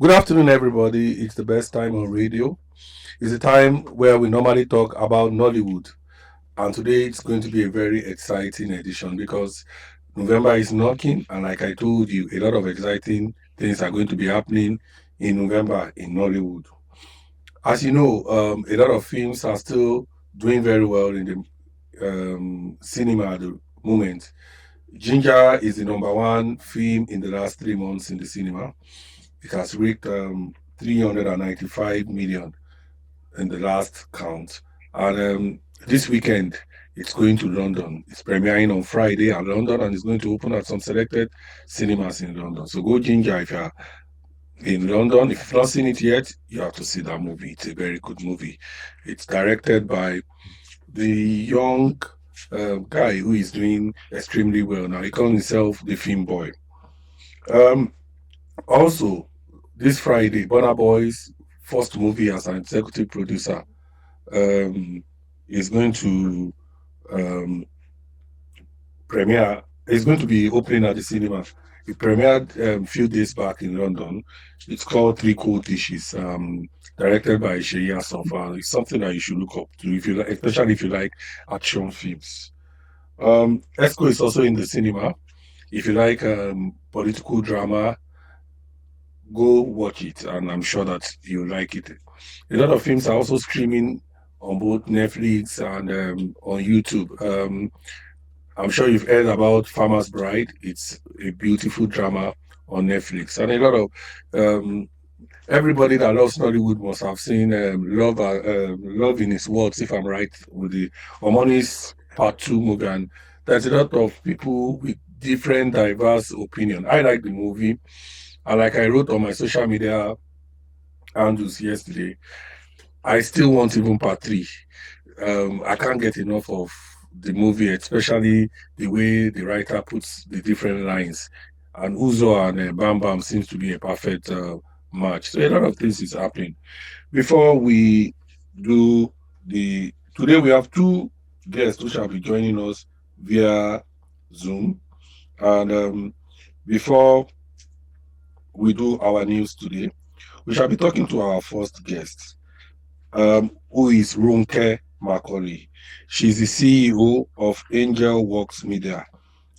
Good afternoon, everybody. It's the best time on radio. It's a time where we normally talk about Nollywood. And today it's going to be a very exciting edition because November is knocking. And like I told you, a lot of exciting things are going to be happening in November in Nollywood. As you know, a lot of films are still doing very well in the cinema at the moment. Ginger is the number one film in the last 3 months in the cinema. It has reached 395 million in the last count. And this weekend, it's going to London. It's premiering on Friday at London and it's going to open at some selected cinemas in London. So go Ginger if you're in London. If you've not seen it yet, you have to see that movie. It's a very good movie. It's directed by the young guy who is doing extremely well now. He calls himself the film boy. Um, Also, this Friday, Burna Boy's first movie as an executive producer um, is going to um, premiere. It's going to be opening at the cinema. It premiered a few days back in London. It's called Three Cold Dishes, directed by Sheya Sofa. It's something that you should look up to if you like, especially if you like action films. Esco is also in the cinema. If you like political drama, go watch it, and I'm sure that you like it. A lot of films are also streaming on both Netflix and on YouTube. I'm sure you've heard about Farmer's Bride. It's a beautiful drama on Netflix, and a lot of everybody that loves Nollywood must have seen Love in His Words, if I'm right, with the Omoni's Part Two movie. And there's a lot of people with different, diverse opinion. I like the movie, and like I wrote on my social media handles yesterday, I still want even part three. I can't get enough of the movie, especially the way the writer puts the different lines. And Uzo and Bam Bam seems to be a perfect match. So a lot of things is happening. Before we do today we have two guests who shall be joining us via Zoom. And before we do our news today, we shall be talking to our first guest, who is Ronke Macaulay. She's the CEO of Angel Works Media.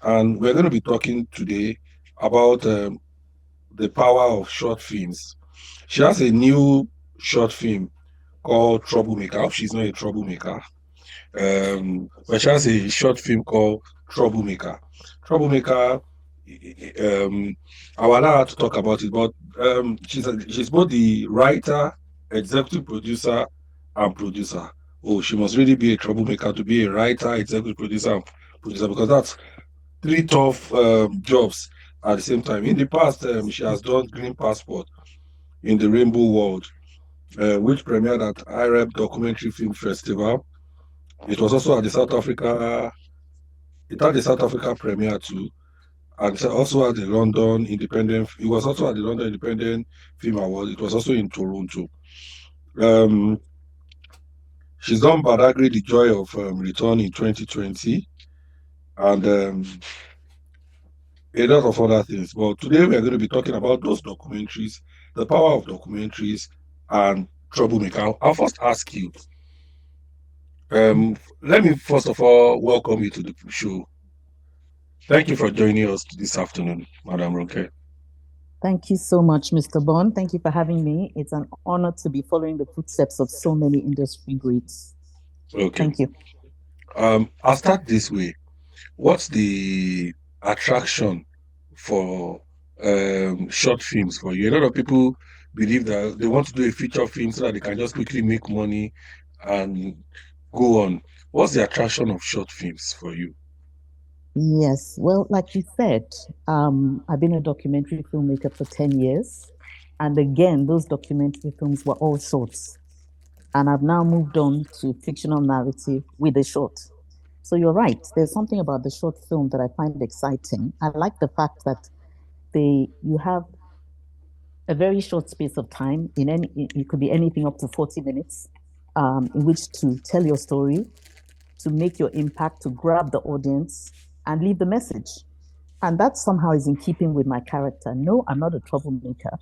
And we're going to be talking today about the power of short films. She has a new short film called Troublemaker. I hope she's not a troublemaker. But she has a short film called Troublemaker. Troublemaker, I will allow her to talk about it, but she's both the writer, executive producer, and producer. Oh, she must really be a troublemaker to be a writer, executive producer, and producer, because that's three tough jobs at the same time. In the past, she has done Green Passport in the Rainbow World, which premiered at IREB Documentary Film Festival. It was also at the South Africa. It had the South Africa premiere too, and also at the London Independent. It was also at the London Independent Film Award. It was also in Toronto. Um, she's done Badagry, The Joy of Return in 2020, and a lot of other things. But today we are going to be talking about those documentaries, the power of documentaries, and Troublemaker. I'll first ask you. Let me first of all welcome you to the show. Thank you for joining us this afternoon, Madam Ronke. Thank you so much, Mr. Bond. Thank you for having me. It's an honor to be following the footsteps of so many industry greats. Okay. Thank you. I'll start this way. What's the attraction for short films for you? A lot of people believe that they want to do a feature film so that they can just quickly make money and go on. What's the attraction of short films for you? Yes, well, like you said, I've been a documentary filmmaker for 10 years. And again, those documentary films were all shorts. And I've now moved on to fictional narrative with a short. So you're right. There's something about the short film that I find exciting. I like the fact that you have a very short space of time in any it could be anything up to 40 minutes in which to tell your story, to make your impact, to grab the audience and leave the message. And that somehow is in keeping with my character. No, I'm not a troublemaker.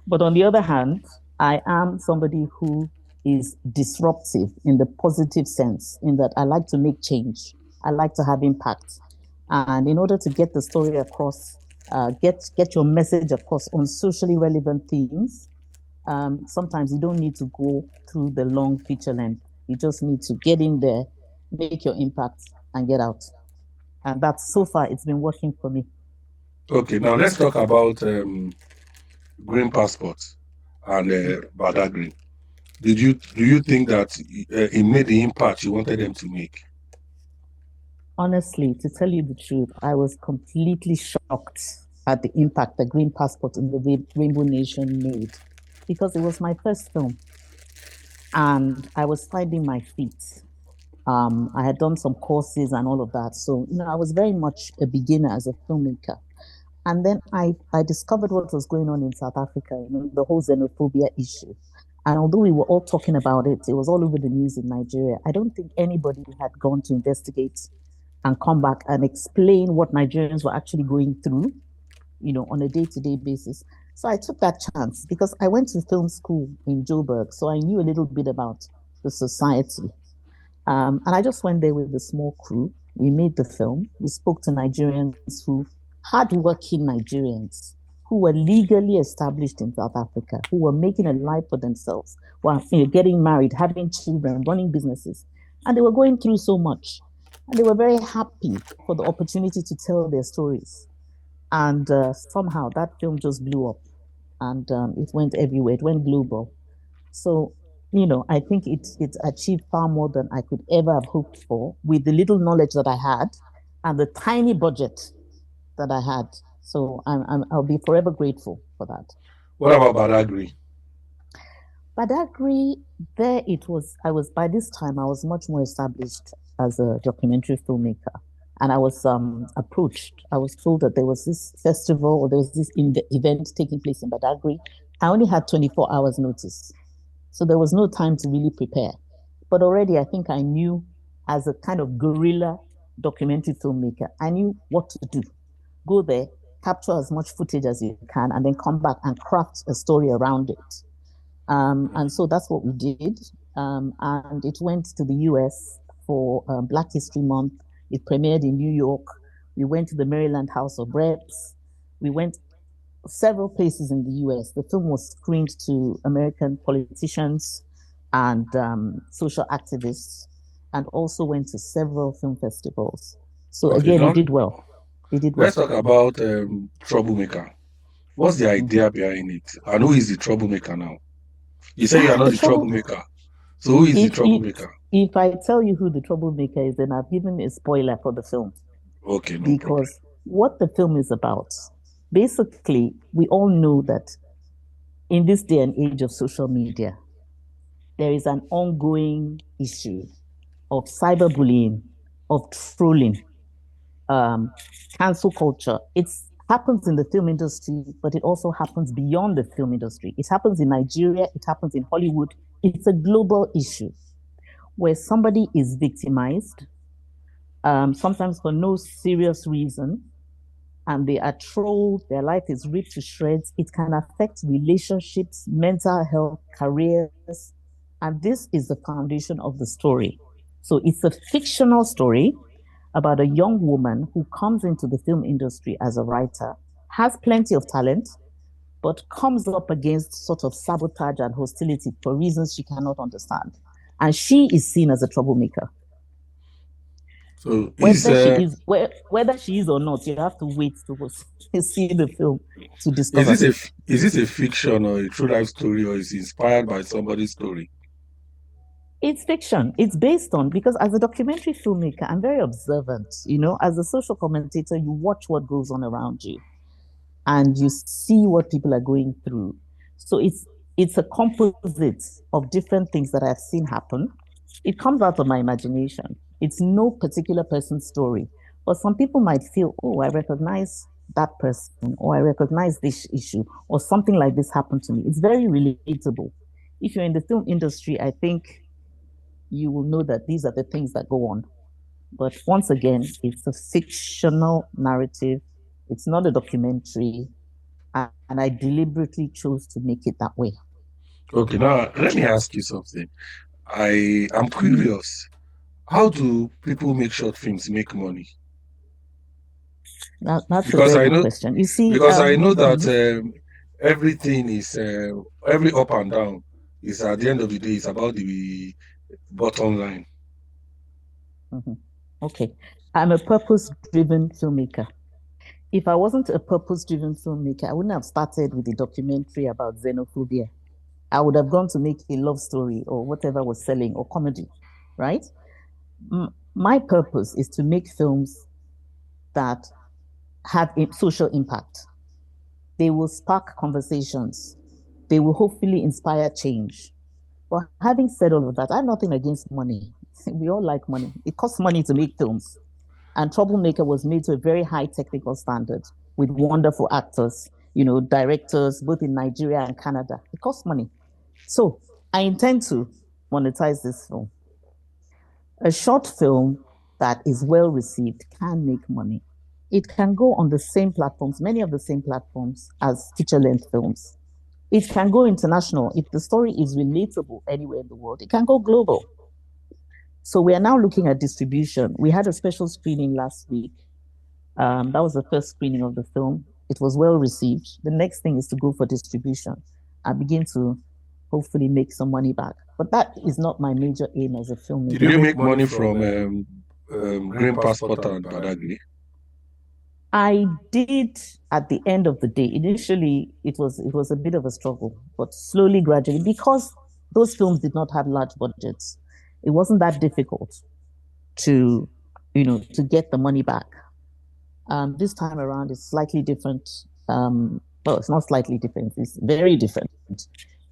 But on the other hand, I am somebody who is disruptive in the positive sense, in that I like to make change. I like to have impact. And in order to get the story across, get your message across on socially relevant themes, sometimes you don't need to go through the long feature length. You just need to get in there, make your impact, and get out. And that's so far, it's been working for me. Okay, now let's talk about green passports and Badagry. Do you think that it made the impact you wanted them to make? Honestly, to tell you the truth, I was completely shocked at the impact the Green Passport in the Rainbow Nation made because it was my first film and I was finding my feet. I had done some courses and all of that. So, I was very much a beginner as a filmmaker. And then I discovered what was going on in South Africa, the whole xenophobia issue. And although we were all talking about it, it was all over the news in Nigeria. I don't think anybody had gone to investigate and come back and explain what Nigerians were actually going through, on a day-to-day basis. So I took that chance because I went to film school in Joburg, so I knew a little bit about the society. And I just went there with a small crew. We made the film. We spoke to Nigerians hardworking Nigerians who were legally established in South Africa, who were making a life for themselves, while getting married, having children, running businesses. And they were going through so much. And they were very happy for the opportunity to tell their stories. And somehow that film just blew up and it went everywhere. It went global. So, I think it achieved far more than I could ever have hoped for with the little knowledge that I had and the tiny budget that I had. So I'll be forever grateful for that. What about Badagry? Badagry, there it was. By this time, I was much more established as a documentary filmmaker. And I was approached. I was told that there was this festival or there was this event taking place in Badagry. I only had 24 hours notice. So there was no time to really prepare. But already I think I knew as a kind of guerrilla documentary filmmaker, I knew what to do. Go there, capture as much footage as you can, and then come back and craft a story around it. And so that's what we did. And it went to the US for Black History Month. It premiered in New York. We went to the Maryland House of Reps. We went several places in the US. The film was screened to American politicians and social activists, and also went to several film festivals. So Okay, again, it now did well. It did let's well. talk about Troublemaker. What's the Mhm. idea behind it? And who is the troublemaker now? You say you are not The the trouble, troublemaker. So who is the if troublemaker? if I tell you who the troublemaker is, then I've given a spoiler for the film Okay, no problem. because what the film is about, basically, we all know that in this day and age of social media, there is an ongoing issue of cyberbullying, of trolling, um, cancel culture. It happens in the film industry, but it also happens beyond the film industry. It happens in Nigeria, it happens in Hollywood. It's a global issue where somebody is victimized, sometimes for no serious reason, and they are trolled, their life is ripped to shreds. It can affect relationships, mental health, careers. And this is the foundation of the story. So it's a fictional story about a young woman who comes into the film industry as a writer, has plenty of talent, but comes up against sort of sabotage and hostility for reasons she cannot understand. And she is seen as a troublemaker. So Whether she is or not, you have to wait to see the film to is discover. this a fiction or a true life story or is it inspired by somebody's story? It's fiction. It's based on, because as a documentary filmmaker, I'm very observant. As a social commentator, you watch what goes on around you and you see what people are going through. So it's a composite of different things that I've seen happen. It comes out of my imagination. It's no particular person's story. But some people might feel, oh, I recognize that person, or I recognize this issue, or something like this happened to me. It's very relatable. If you're in the film industry, I think you will know that these are the things that go on. But once again, it's a fictional narrative. It's not a documentary. and I deliberately chose to make it that way. Okay, now let me ask you something. I'm curious. How do people make short films make money? That's a Because very I good know question. You see, because I know that everything is every up and down is at the end of the day is about the bottom line. mhm. Okay, I'm a purpose-driven filmmaker. If I wasn't a purpose-driven filmmaker, I wouldn't have started with a documentary about xenophobia. I would have gone to make a love story or whatever was selling or comedy, right? My purpose is to make films that have a social impact. They will spark conversations. They will hopefully inspire change. But having said all of that, I have nothing against money. We all like money. It costs money to make films. And Troublemaker was made to a very high technical standard with wonderful actors, directors, both in Nigeria and Canada. It costs money. So I intend to monetize this film. A short film that is well received can make money. It can go on the same platforms, many of the same platforms as feature length films. It can go international. If the story is relatable anywhere in the world, it can go global. So we are now looking at distribution. We had a special screening last week. That was the first screening of the film. It was well received. The next thing is to go for distribution and begin to hopefully make some money back. But that is not my major aim as a Did filmmaker. you make money from Green Passport and Badagry? I did at the end of the day. Initially, it was a bit of a struggle, but slowly, gradually, because those films did not have large budgets, it wasn't that difficult to, to get the money back. This time around, it's slightly different. Well, it's not slightly different; it's very different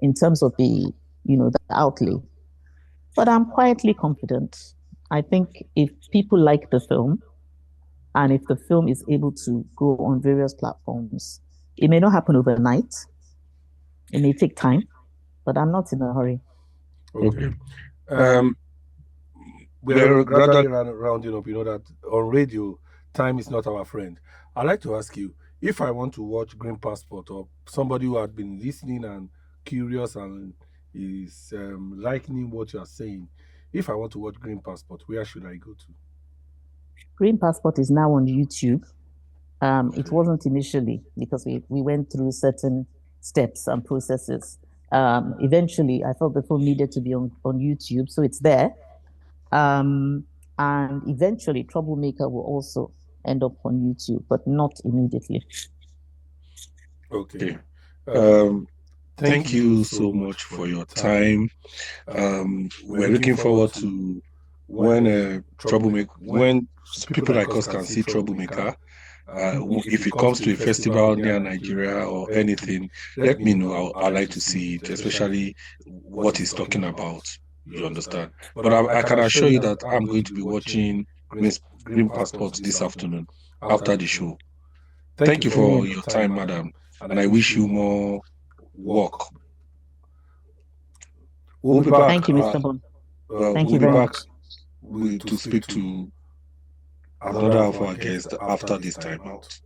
in terms of the outlay. But I'm quietly confident. I think if people like the film, and if the film is able to go on various platforms, it may not happen overnight. It may take time, but I'm not in a hurry. Okay. Um, we are gradually rounding up. You know that on radio, time is not our friend. I'd like to ask you if I want to watch Green Passport or somebody who had been listening and curious and is liking what you are saying. If I want to watch Green Passport, where should I go to? Green Passport is now on YouTube. It Okay. wasn't initially because we went through certain steps and processes. Eventually, I felt the film needed to be on YouTube, so it's there. Um, and eventually, Troublemaker will also end up on YouTube, but not immediately. Okay. Okay. Um, Um, thank thank you you so so much much for for your your time. time. We're We're looking looking forward forward to to when Troublemaker when when people people like like us us can can see see Troublemaker. Troublemaker. If If it it comes comes to to a a festival festival near near Nigeria Nigeria or or anything, anything, let let me me know. know. I'd I like like to to see see it, it, especially especially what what he's he's talking talking about. about. You You understand? understand? But But I I can can assure assure you you that that I'm I'm going going to to be be watching watching Green, Green Green Passport Passport this this afternoon afternoon after after the the show. show. Thank Thank you you for for your your time, time, madam. madam, And and I I wish wish you you more more work. work. We'll We'll be be back. back. Thank you, Mr. Bond. Thank We'll you be very back much. to To speak speak to to another another of of our our guests guests after after this this time time out. out.